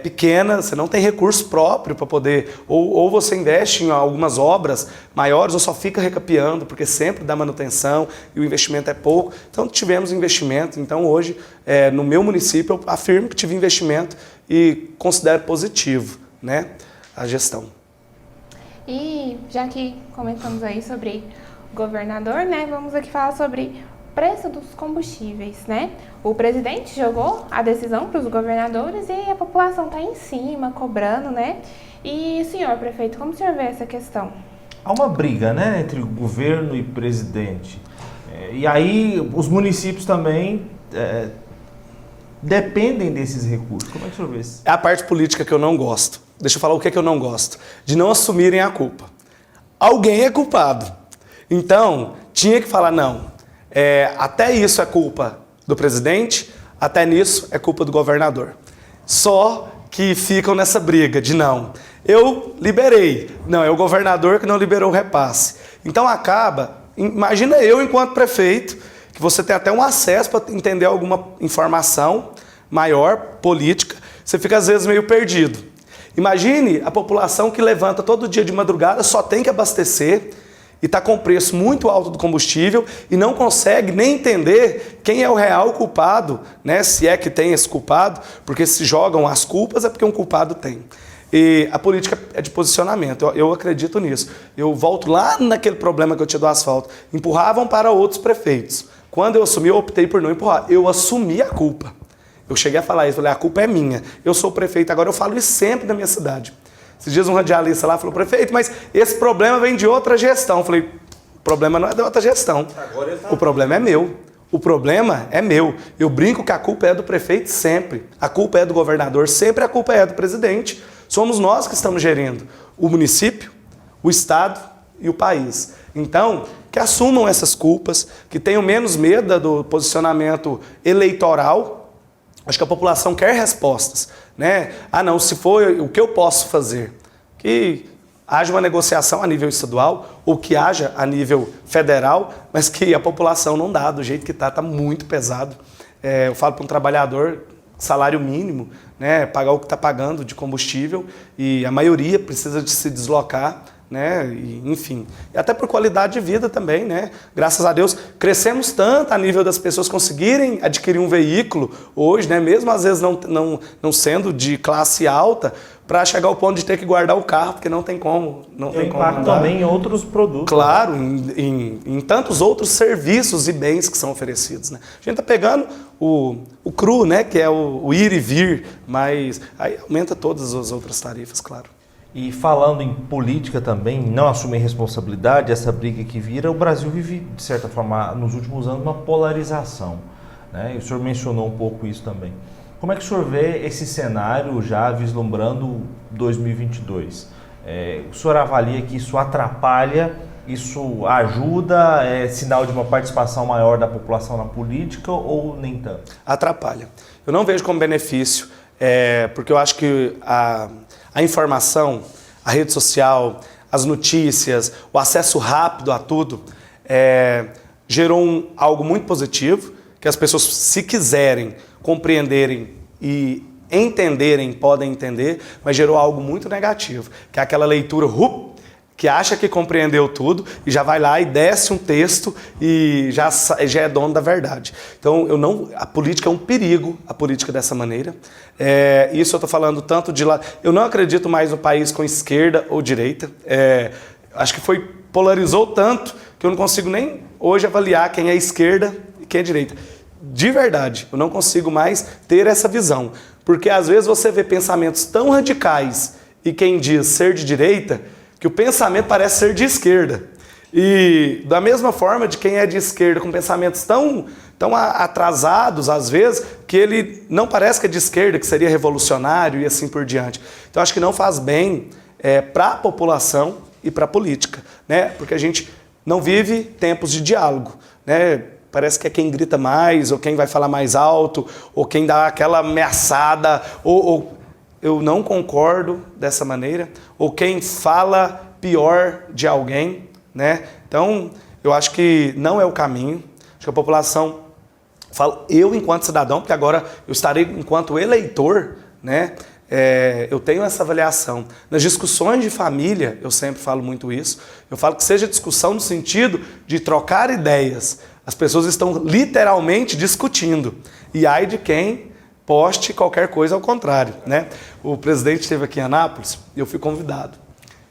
pequena, você não tem recurso próprio para poder, ou você investe em algumas obras maiores, ou só fica recapeando, porque sempre dá manutenção e o investimento é pouco. Então tivemos investimento, então hoje no meu município eu afirmo que tive investimento e considero positivo, né, a gestão. E já que comentamos aí sobre governador, né? Vamos aqui falar sobre o preço dos combustíveis, né? O presidente jogou a decisão para os governadores e a população está em cima, cobrando, né? E, senhor prefeito, como o senhor vê essa questão? Há uma briga, né, entre governo e presidente. E aí os municípios também dependem desses recursos. Como é que o senhor vê isso? É a parte política que eu não gosto. Deixa eu falar o que é que eu não gosto. De não assumirem a culpa. Alguém é culpado. Então, tinha que falar, não, até isso é culpa do presidente, até nisso é culpa do governador. Só que ficam nessa briga de não, eu liberei, não, é o governador que não liberou o repasse. Então acaba, imagina eu enquanto prefeito, que você tem até um acesso para entender alguma informação maior, política, você fica às vezes meio perdido. Imagine a população que levanta todo dia de madrugada, só tem que abastecer, e está com o preço muito alto do combustível e não consegue nem entender quem é o real culpado, né? Se é que tem esse culpado, porque se jogam as culpas é porque um culpado tem. E a política é de posicionamento, eu acredito nisso. Eu volto lá naquele problema que eu tinha do asfalto. Empurravam para outros prefeitos. Quando eu assumi, eu optei por não empurrar. Eu assumi a culpa. Eu cheguei a falar isso, falei, a culpa é minha. Eu sou o prefeito, agora eu falo isso sempre na minha cidade. Esses dias um radialista lá falou, prefeito, mas esse problema vem de outra gestão. Eu falei, o problema não é de outra gestão. O problema é meu. O problema é meu. Eu brinco que a culpa é do prefeito sempre. A culpa é do governador sempre, a culpa é do presidente. Somos nós que estamos gerindo o município, o estado e o país. Então, que assumam essas culpas, que tenham menos medo do posicionamento eleitoral. Acho que a população quer respostas, né? Ah, não, se for, o que eu posso fazer? Que haja uma negociação a nível estadual ou que haja a nível federal, mas que a população não dá, do jeito que está muito pesado. Eu falo para um trabalhador, salário mínimo, né? Pagar o que está pagando de combustível e a maioria precisa de se deslocar, né? E, enfim, e até por qualidade de vida também, né? Graças a Deus, crescemos tanto a nível das pessoas conseguirem adquirir um veículo hoje, né? Mesmo às vezes não sendo de classe alta, para chegar ao ponto de ter que guardar o carro, porque não tem como. Não tem como andar. Também em outros produtos. Claro, em tantos outros serviços e bens que são oferecidos, né? A gente está pegando o cru, né? Que é o ir e vir, mas aí aumenta todas as outras tarifas, claro. E falando em política também, não assumir responsabilidade, essa briga que vira, o Brasil vive, de certa forma, nos últimos anos, uma polarização, né? E o senhor mencionou um pouco isso também. Como é que o senhor vê esse cenário já vislumbrando 2022? O senhor avalia que isso atrapalha, isso ajuda, é sinal de uma participação maior da população na política ou nem tanto? Atrapalha. Eu não vejo como benefício, porque eu acho que a informação, a rede social, as notícias, o acesso rápido a tudo, gerou algo muito positivo, que as pessoas, se quiserem, compreenderem e entenderem, podem entender, mas gerou algo muito negativo, que é aquela leitura que acha que compreendeu tudo e já vai lá e desce um texto e já é dono da verdade. Então, a política é um perigo, a política dessa maneira. Isso eu estou falando tanto de lá. Eu não acredito mais no país com esquerda ou direita. Acho que polarizou tanto que eu não consigo nem hoje avaliar quem é esquerda e quem é direita. De verdade, eu não consigo mais ter essa visão. Porque às vezes você vê pensamentos tão radicais e quem diz ser de direita, que o pensamento parece ser de esquerda. E da mesma forma de quem é de esquerda com pensamentos tão atrasados, às vezes, que ele não parece que é de esquerda, que seria revolucionário e assim por diante. Então acho que não faz bem para a população e para a política, né? Porque a gente não vive tempos de diálogo, né? Parece que é quem grita mais, ou quem vai falar mais alto, ou quem dá aquela ameaçada, ou eu não concordo dessa maneira, ou quem fala pior de alguém, né? Então, eu acho que não é o caminho. Acho que a população, falo eu enquanto cidadão, porque agora eu estarei enquanto eleitor, né? Eu tenho essa avaliação. Nas discussões de família, eu sempre falo muito isso, eu falo que seja discussão no sentido de trocar ideias. As pessoas estão literalmente discutindo. E ai de quem poste qualquer coisa ao contrário, né? O presidente esteve aqui em Anápolis e eu fui convidado.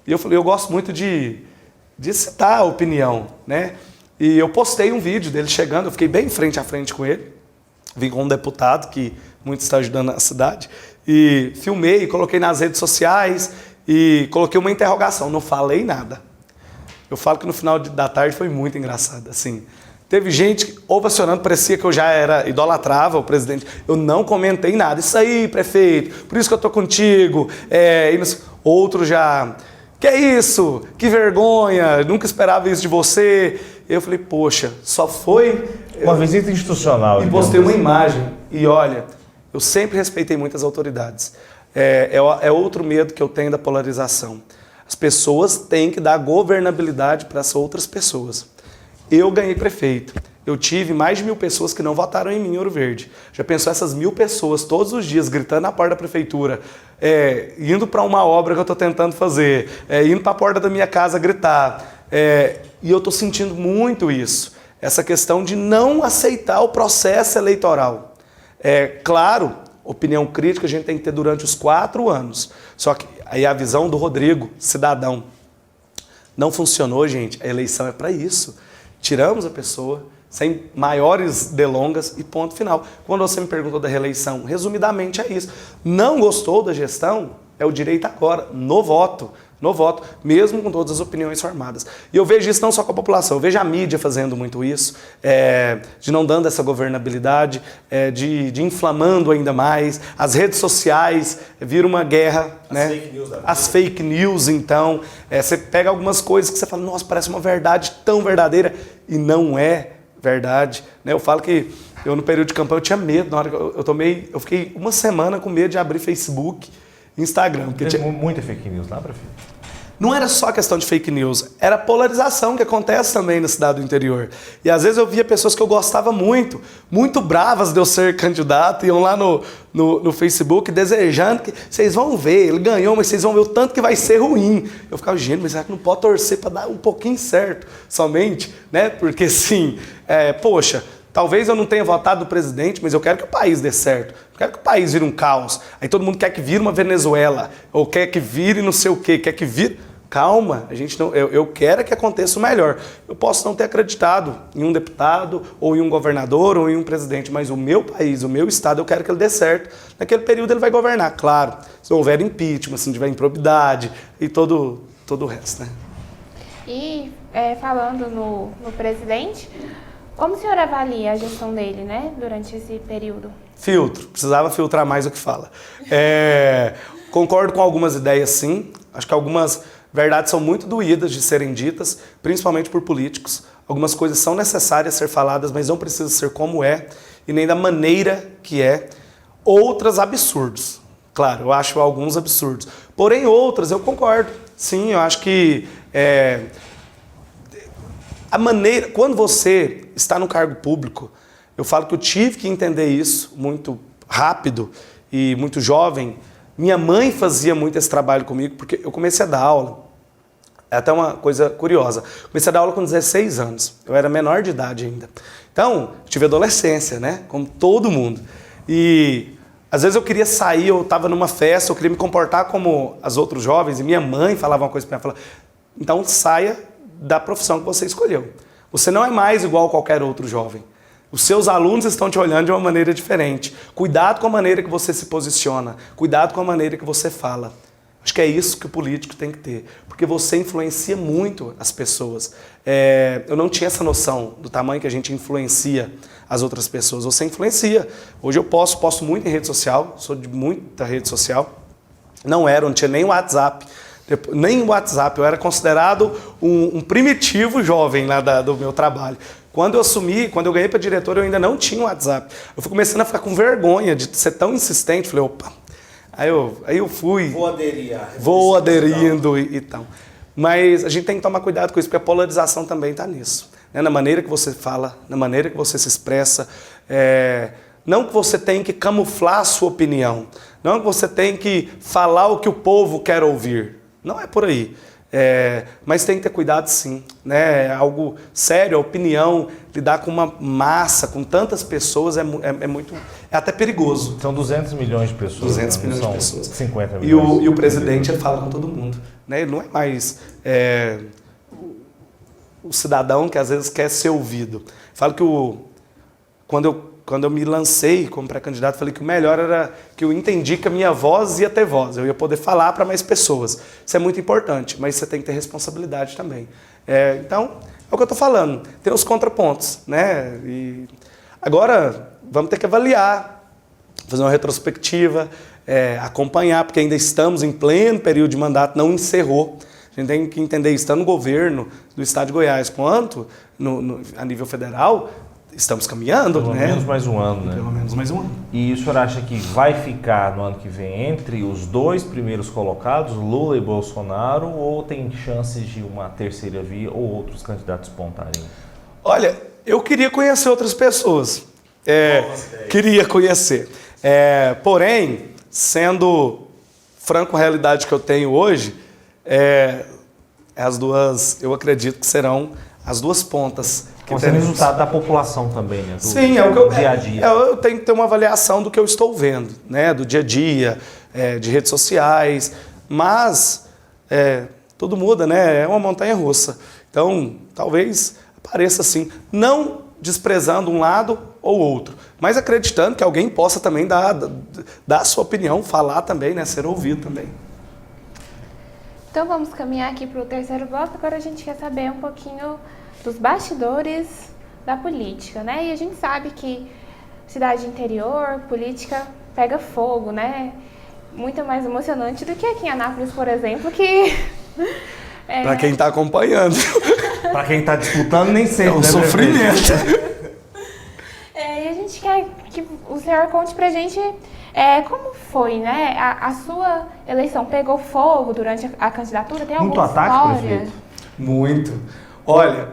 E eu falei, eu gosto muito de citar a opinião, né? E eu postei um vídeo dele chegando, eu fiquei bem frente a frente com ele. Vim com um deputado que muito está ajudando a cidade. E filmei, coloquei nas redes sociais e coloquei uma interrogação. Não falei nada. Eu falo que no final da tarde foi muito engraçado, assim. Teve gente ovacionando, parecia que eu já idolatrava o presidente. Eu não comentei nada. Isso aí, prefeito, por isso que eu tô contigo. Outro já, que é isso? Que vergonha, nunca esperava isso de você. Eu falei, poxa, só foi... Uma visita institucional. E postei uma imagem. E olha, eu sempre respeitei muitas autoridades. É outro medo que eu tenho da polarização. As pessoas têm que dar governabilidade para as outras pessoas. Eu ganhei prefeito. Eu tive mais de 1.000 pessoas que não votaram em mim em Ouro Verde. Já pensou essas 1.000 pessoas todos os dias gritando na porta da prefeitura, indo para uma obra que eu estou tentando fazer, indo para a porta da minha casa gritar. E eu estou sentindo muito isso. Essa questão de não aceitar o processo eleitoral. Claro, opinião crítica a gente tem que ter durante os 4 anos. Só que aí a visão do Rodrigo, cidadão, não funcionou, gente. A eleição é para isso. Tiramos a pessoa, sem maiores delongas e ponto final. Quando você me perguntou da reeleição, resumidamente é isso. Não gostou da gestão? É o direito agora, no voto, mesmo com todas as opiniões formadas. E eu vejo isso não só com a população, eu vejo a mídia fazendo muito isso, de não dando essa governabilidade, de inflamando ainda mais, as redes sociais, vira uma guerra, né? As fake news, então, você pega algumas coisas que você fala, nossa, parece uma verdade tão verdadeira, e não é verdade, né? Eu falo que eu no período de campanha eu tinha medo, na hora que eu fiquei uma semana com medo de abrir Facebook, Instagram. Porque tinha muita fake news lá, prefeito? Não era só questão de fake news, era polarização que acontece também na cidade do interior. E às vezes eu via pessoas que eu gostava muito bravas de eu ser candidato, iam lá no Facebook desejando que vocês vão ver, ele ganhou, mas vocês vão ver o tanto que vai ser ruim. Eu ficava, gente, mas será que não pode torcer para dar um pouquinho certo somente? Né? Porque sim, poxa, talvez eu não tenha votado no presidente, mas eu quero que o país dê certo. Eu quero que o país vire um caos. Aí todo mundo quer que vire uma Venezuela, ou quer que vire não sei o quê, quer que vire... Calma, eu quero que aconteça o melhor. Eu posso não ter acreditado em um deputado, ou em um governador, ou em um presidente, mas o meu país, o meu estado, eu quero que ele dê certo. Naquele período ele vai governar, claro. Se houver impeachment, se não tiver improbidade e todo o resto, né? E falando no presidente, como o senhor avalia a gestão dele, né, durante esse período? Filtro, precisava filtrar mais o que fala. Concordo com algumas ideias, sim. Acho que algumas verdades são muito doídas de serem ditas, principalmente por políticos. Algumas coisas são necessárias ser faladas, mas não precisa ser como é, e nem da maneira que é. Outras absurdos. Claro, eu acho alguns absurdos. Porém, outras eu concordo. Sim, eu acho que a maneira, quando você está no cargo público, eu falo que eu tive que entender isso muito rápido e muito jovem. Minha mãe fazia muito esse trabalho comigo, porque eu comecei a dar aula. É até uma coisa curiosa. Comecei a dar aula com 16 anos. Eu era menor de idade ainda. Então, tive adolescência, né? Como todo mundo. E às vezes eu queria sair, eu estava numa festa, eu queria me comportar como os outros jovens, e minha mãe falava uma coisa para mim, falava, então saia da profissão que você escolheu. Você não é mais igual a qualquer outro jovem. Os seus alunos estão te olhando de uma maneira diferente. Cuidado com a maneira que você se posiciona. Cuidado com a maneira que você fala. Acho que é isso que o político tem que ter. Porque você influencia muito as pessoas. Eu não tinha essa noção do tamanho que a gente influencia as outras pessoas. Você influencia. Hoje eu posto muito em rede social. Sou de muita rede social. Não tinha nem WhatsApp. Nem WhatsApp. Eu era considerado um primitivo jovem lá do meu trabalho. Quando eu ganhei para diretor, eu ainda não tinha WhatsApp. Eu fui começando a ficar com vergonha de ser tão insistente. Falei, opa. Aí eu fui... Vou aderindo e tal. Mas a gente tem que tomar cuidado com isso, porque a polarização também está nisso. Né? Na maneira que você fala, na maneira que você se expressa. Não que você tem que camuflar a sua opinião. Não que você tem que falar o que o povo quer ouvir. Não é por aí. Mas tem que ter cuidado sim, né? É algo sério, a opinião, lidar com uma massa, com tantas pessoas é até perigoso. São 200 milhões de pessoas. 200 milhões de pessoas. 50 milhões. E o presidente ele fala com todo mundo, né? Ele não é mais o cidadão que às vezes quer ser ouvido. Falo que quando eu me lancei como pré-candidato, falei que o melhor era que eu entendi que a minha voz ia ter voz, eu ia poder falar para mais pessoas. Isso é muito importante, mas você tem que ter responsabilidade também. Então, é o que eu estou falando, tem os contrapontos, né? E agora, vamos ter que avaliar, fazer uma retrospectiva, acompanhar, porque ainda estamos em pleno período de mandato, não encerrou. A gente tem que entender isso, tanto no governo do Estado de Goiás, quanto a nível federal, estamos caminhando, Pelo menos mais um ano, né? Pelo menos mais um ano. E o senhor acha que vai ficar no ano que vem entre os dois primeiros colocados, Lula e Bolsonaro, ou tem chances de uma terceira via ou outros candidatos pontarem? Olha, eu queria conhecer outras pessoas. Queria conhecer. Porém, sendo franco a realidade que eu tenho hoje, as duas, eu acredito que serão as duas pontas. Você é resultado da população também, né? Sim, é o que eu dia a dia. Eu tenho que ter uma avaliação do que eu estou vendo, né? Do dia a dia, de redes sociais, mas tudo muda, né? É uma montanha-russa. Então, talvez apareça assim, não desprezando um lado ou outro, mas acreditando que alguém possa também dar a sua opinião, falar também, né? Ser ouvido também. Então vamos caminhar aqui para o terceiro bloco. Agora a gente quer saber um pouquinho dos bastidores da política, né? E a gente sabe que cidade interior, política pega fogo, né? Muito mais emocionante do que aqui em Anápolis, por exemplo, que... Para quem está acompanhando. Para quem está disputando, nem sempre. É um sofrimento. E a gente quer que o senhor conte pra gente como foi, né? A sua eleição pegou fogo durante a candidatura? Tem alguma Muito ataque, história? prefeito? Muito. Olha,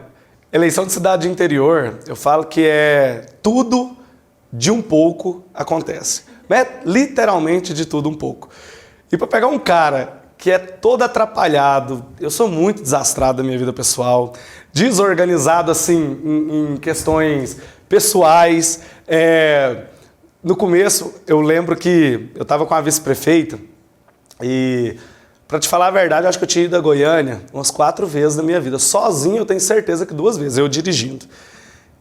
eleição de cidade interior, eu falo que tudo de um pouco acontece. Né? Literalmente de tudo um pouco. E para pegar um cara que é todo atrapalhado, eu sou muito desastrado da minha vida pessoal, desorganizado assim em questões pessoais. No começo, eu lembro que eu estava com a vice-prefeita e, para te falar a verdade, eu acho que eu tinha ido a Goiânia umas 4 vezes na minha vida. Sozinho, eu tenho certeza que 2 vezes, eu dirigindo.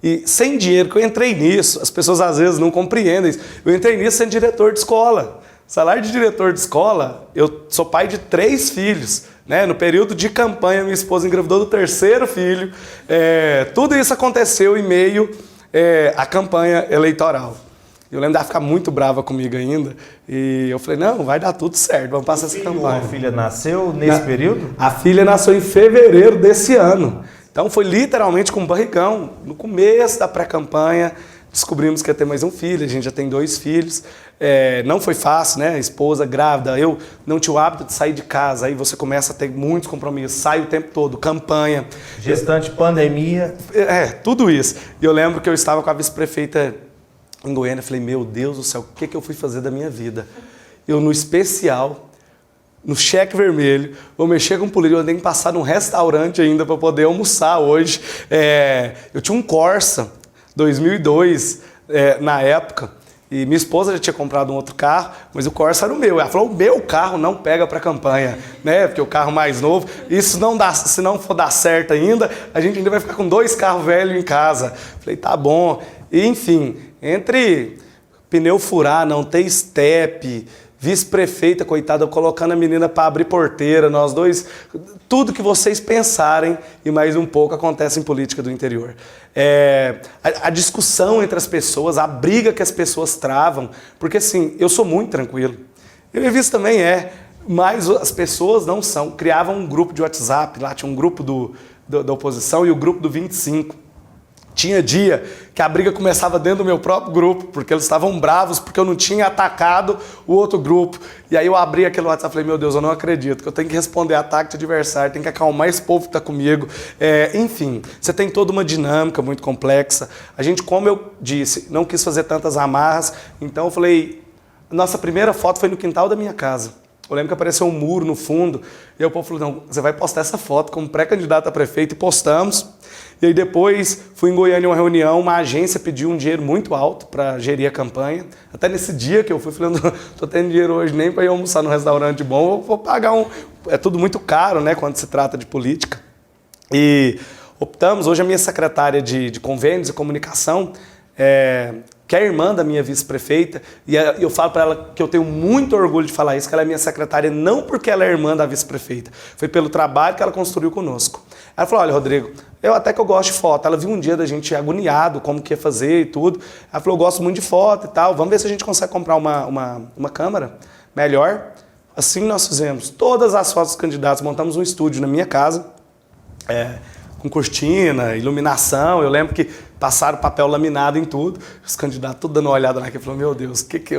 E sem dinheiro, que eu entrei nisso, as pessoas às vezes não compreendem isso, eu entrei nisso sendo diretor de escola. Salário de diretor de escola, eu sou pai de 3 filhos. Né? No período de campanha, minha esposa engravidou do 3º filho. Tudo isso aconteceu em meio à campanha eleitoral. Eu lembro dela ficar muito brava comigo ainda. E eu falei, não, vai dar tudo certo, vamos passar essa campanha. A filha nasceu nesse período? A filha nasceu em fevereiro desse ano. Então foi literalmente com um barrigão, no começo da pré-campanha, descobrimos que ia ter mais um filho, a gente já tem 2 filhos. Não foi fácil, né? Esposa grávida, eu não tinha o hábito de sair de casa, aí você começa a ter muitos compromissos, sai o tempo todo, campanha. Gestante, pandemia. Tudo isso. E eu lembro que eu estava com a vice-prefeita em Goiânia, falei, meu Deus do céu, o que eu fui fazer da minha vida? Eu no especial, no cheque vermelho, vou mexer com política, eu tenho que passar num restaurante ainda para poder almoçar hoje. Eu tinha um Corsa 2002 na época, e minha esposa já tinha comprado um outro carro, mas o Corsa era o meu. Ela falou, o meu carro não pega para campanha, né? Porque o carro mais novo, isso não dá, se não for dar certo ainda, a gente ainda vai ficar com 2 carros velhos em casa. Falei, tá bom. E, enfim, entre pneu furar, não ter estepe, vice-prefeita, coitada, colocando a menina para abrir porteira, nós dois, tudo que vocês pensarem e mais um pouco acontece em política do interior. A discussão entre as pessoas, a briga que as pessoas travam, porque assim, eu sou muito tranquilo, eu e vice também mas as pessoas não são. Criavam um grupo de WhatsApp, lá tinha um grupo da oposição e o grupo do 25. Tinha dia que a briga começava dentro do meu próprio grupo, porque eles estavam bravos, porque eu não tinha atacado o outro grupo. E aí eu abri aquele WhatsApp e falei, meu Deus, eu não acredito, que eu tenho que responder ataque de adversário, tenho que acalmar esse povo que está comigo. Enfim, você tem toda uma dinâmica muito complexa. A gente, como eu disse, não quis fazer tantas amarras, então eu falei, nossa primeira foto foi no quintal da minha casa. Eu lembro que apareceu um muro no fundo, e aí o povo falou, não, você vai postar essa foto como pré-candidato a prefeito, e postamos. E aí depois fui em Goiânia em uma reunião, uma agência pediu um dinheiro muito alto para gerir a campanha. Até nesse dia que eu fui, falei, não tô tendo dinheiro hoje nem para ir almoçar num restaurante bom, vou pagar É tudo muito caro, né, quando se trata de política. E optamos, hoje a minha secretária de convênios e comunicação, que é a irmã da minha vice-prefeita, e eu falo para ela que eu tenho muito orgulho de falar isso, que ela é minha secretária não porque ela é irmã da vice-prefeita, foi pelo trabalho que ela construiu conosco. Ela falou, olha, Rodrigo, até que eu gosto de foto. Ela viu um dia da gente agoniado, como que ia fazer e tudo. Ela falou, eu gosto muito de foto e tal, vamos ver se a gente consegue comprar uma câmera melhor. Assim nós fizemos todas as fotos dos candidatos, montamos um estúdio na minha casa, com cortina, iluminação. Eu lembro que passaram papel laminado em tudo. Os candidatos tudo dando uma olhada naquilo, falaram, meu Deus, o que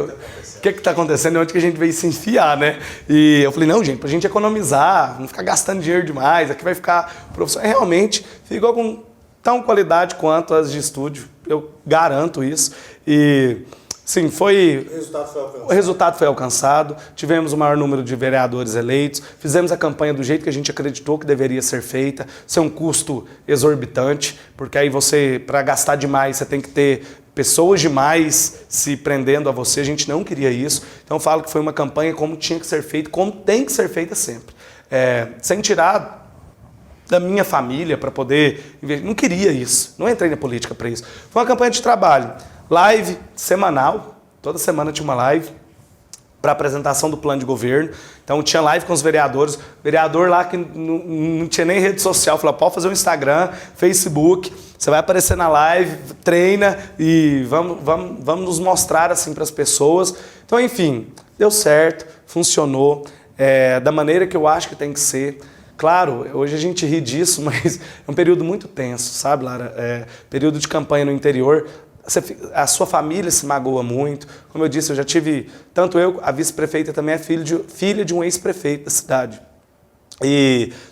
está acontecendo? Onde que a gente veio se enfiar, né? E eu falei, não, gente, pra gente economizar, não ficar gastando dinheiro demais, aqui vai ficar profissional. Realmente, ficou com tão qualidade quanto as de estúdio, eu garanto isso. E sim, o resultado foi alcançado, tivemos o maior número de vereadores eleitos, fizemos a campanha do jeito que a gente acreditou que deveria ser feita, sem um custo exorbitante, porque aí para gastar demais, você tem que ter pessoas demais se prendendo a você, a gente não queria isso, então eu falo que foi uma campanha como tinha que ser feita, como tem que ser feita sempre, sem tirar da minha família para poder investir, não queria isso, não entrei na política para isso, foi uma campanha de trabalho. Live semanal, toda semana tinha uma live para apresentação do plano de governo. Então tinha live com os vereadores, vereador lá que não tinha nem rede social, falou, pode fazer um Instagram, Facebook, você vai aparecer na live, treina e vamos nos mostrar assim para as pessoas. Então, enfim, deu certo, funcionou, da maneira que eu acho que tem que ser. Claro, hoje a gente ri disso, mas é um período muito tenso, sabe, Lara? Período de campanha no interior, a sua família se magoa muito. Como eu disse, eu já tive, tanto eu, a vice-prefeita também é filha de um ex-prefeito da cidade.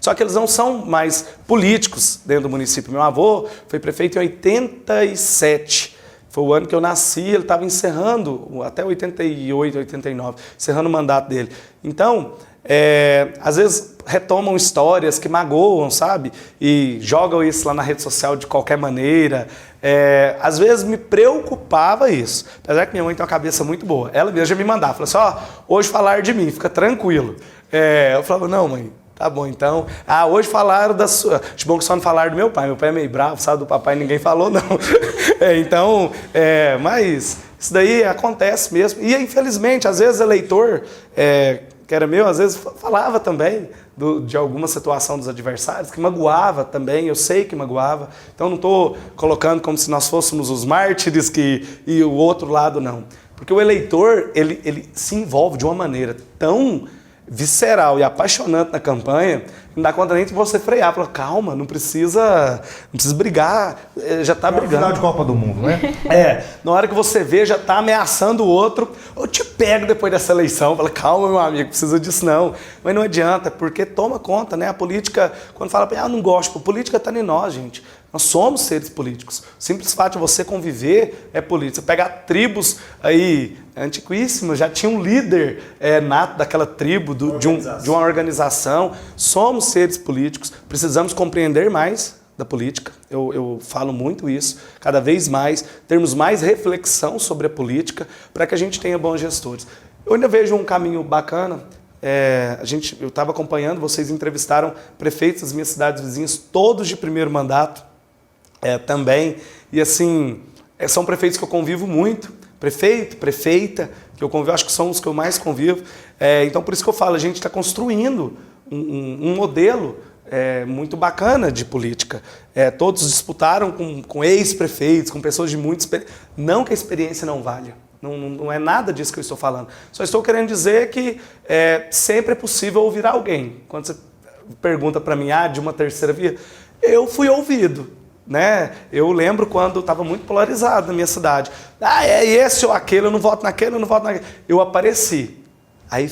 Só que eles não são mais políticos dentro do município. Meu avô foi prefeito em 87. Foi o ano que eu nasci, ele estava encerrando, até 88, 89, encerrando o mandato dele. Então, às vezes retomam histórias que magoam, sabe? E jogam isso lá na rede social de qualquer maneira. Às vezes me preocupava isso. Apesar que minha mãe tem uma cabeça muito boa. Ela mesma já me mandava, falou assim, hoje falaram de mim, fica tranquilo. Eu falava, não, mãe, tá bom, então. Hoje falaram da sua. Acho bom que só não falaram do meu pai. Meu pai é meio bravo, sabe? Do papai ninguém falou, não. Mas isso daí acontece mesmo. E, infelizmente, às vezes eleitor, que era meu, às vezes falava também de alguma situação dos adversários, que magoava também, eu sei que magoava. Então não estou colocando como se nós fôssemos os mártires e o outro lado não. Porque o eleitor, ele se envolve de uma maneira tão visceral e apaixonante na campanha, não dá conta nem de você frear. Fala, calma, não precisa brigar, já tá brigando. Final de Copa do Mundo, né? Na hora que você vê, já tá ameaçando o outro, eu te pego depois dessa eleição. Fala, calma, meu amigo, precisa disso não. Mas não adianta, porque toma conta, né? A política, quando fala, não gosto, a política tá em nós, gente. Nós somos seres políticos. O simples fato de você conviver é política. Você pegar tribos aí antiquíssimas, já tinha um líder nato daquela tribo, de uma organização. Somos seres políticos, precisamos compreender mais da política. Eu falo muito isso, cada vez mais, termos mais reflexão sobre a política para que a gente tenha bons gestores. Eu ainda vejo um caminho bacana. Eu estava acompanhando, vocês entrevistaram prefeitos das minhas cidades vizinhas, todos de primeiro mandato. Também, e assim, são prefeitos que eu convivo muito, prefeito, prefeita, que eu convivo, acho que são os que eu mais convivo, então por isso que eu falo, a gente está construindo um modelo muito bacana de política, todos disputaram com ex-prefeitos, com pessoas de muita experiência, não que a experiência não valha, não é nada disso que eu estou falando, só estou querendo dizer que sempre é possível ouvir alguém. Quando você pergunta para mim, de uma terceira via, eu fui ouvido. Né? Eu lembro quando estava muito polarizado na minha cidade. É esse ou aquele, eu não voto naquele, eu não voto naquele. Eu apareci. Aí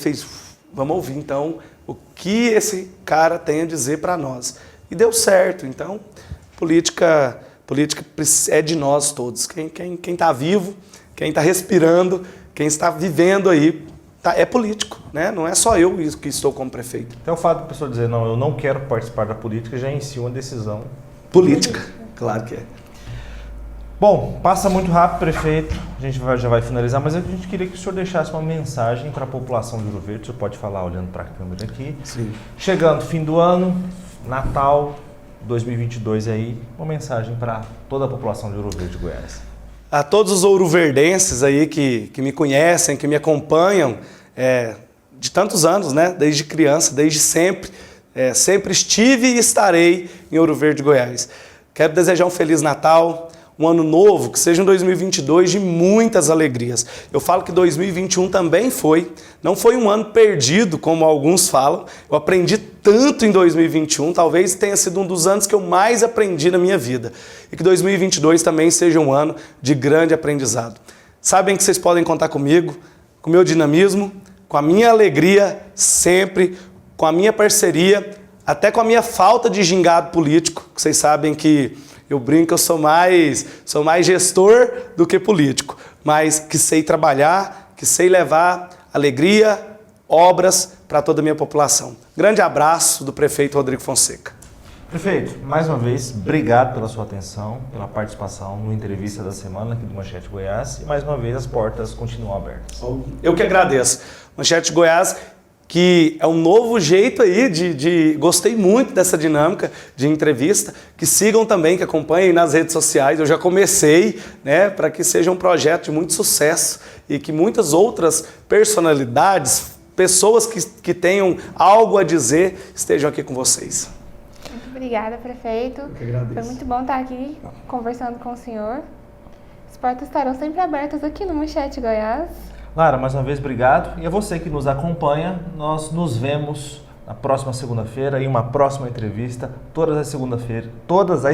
vamos ouvir então o que esse cara tem a dizer para nós. E deu certo. Então, política é de nós todos. Quem está vivo, quem está respirando, quem está vivendo aí, é político. Né? Não é só eu que estou como prefeito. Até o fato da pessoa dizer, não, eu não quero participar da política, já em si uma decisão política. Claro que é. Bom, passa muito rápido, prefeito. A gente já vai finalizar, mas a gente queria que o senhor deixasse uma mensagem para a população de Ouro Verde. O senhor pode falar olhando para a câmera aqui. Sim. Chegando fim do ano, Natal 2022 aí, uma mensagem para toda a população de Ouro Verde, Goiás. A todos os ouroverdenses aí que me conhecem, que me acompanham de tantos anos, né? Desde criança, desde sempre. Sempre estive e estarei em Ouro Verde, Goiás. Quero desejar um Feliz Natal, um ano novo, que seja um 2022 de muitas alegrias. Eu falo que 2021 também não foi um ano perdido, como alguns falam. Eu aprendi tanto em 2021, talvez tenha sido um dos anos que eu mais aprendi na minha vida. E que 2022 também seja um ano de grande aprendizado. Sabem que vocês podem contar comigo, com o meu dinamismo, com a minha alegria sempre, com a minha parceria, até com a minha falta de gingado político, que vocês sabem que eu brinco, eu sou mais gestor do que político, mas que sei trabalhar, que sei levar alegria, obras para toda a minha população. Grande abraço do prefeito Rodrigo Fonseca. Prefeito, mais uma vez, obrigado pela sua atenção, pela participação no Entrevista da Semana aqui do Manchete Goiás, e mais uma vez as portas continuam abertas. Eu que agradeço. Manchete Goiás, que é um novo jeito aí gostei muito dessa dinâmica de entrevista, que sigam também, que acompanhem nas redes sociais, eu já comecei, né, para que seja um projeto de muito sucesso e que muitas outras personalidades, pessoas que tenham algo a dizer, estejam aqui com vocês. Muito obrigada, prefeito. Eu que agradeço. Foi muito bom estar aqui conversando com o senhor. As portas estarão sempre abertas aqui no Manchete Goiás. Lara, mais uma vez, obrigado. E a você que nos acompanha, nós nos vemos na próxima segunda-feira em uma próxima entrevista, todas as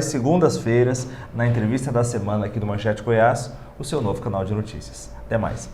segundas-feiras, na Entrevista da Semana aqui do Manchete Goiás, o seu novo canal de notícias. Até mais.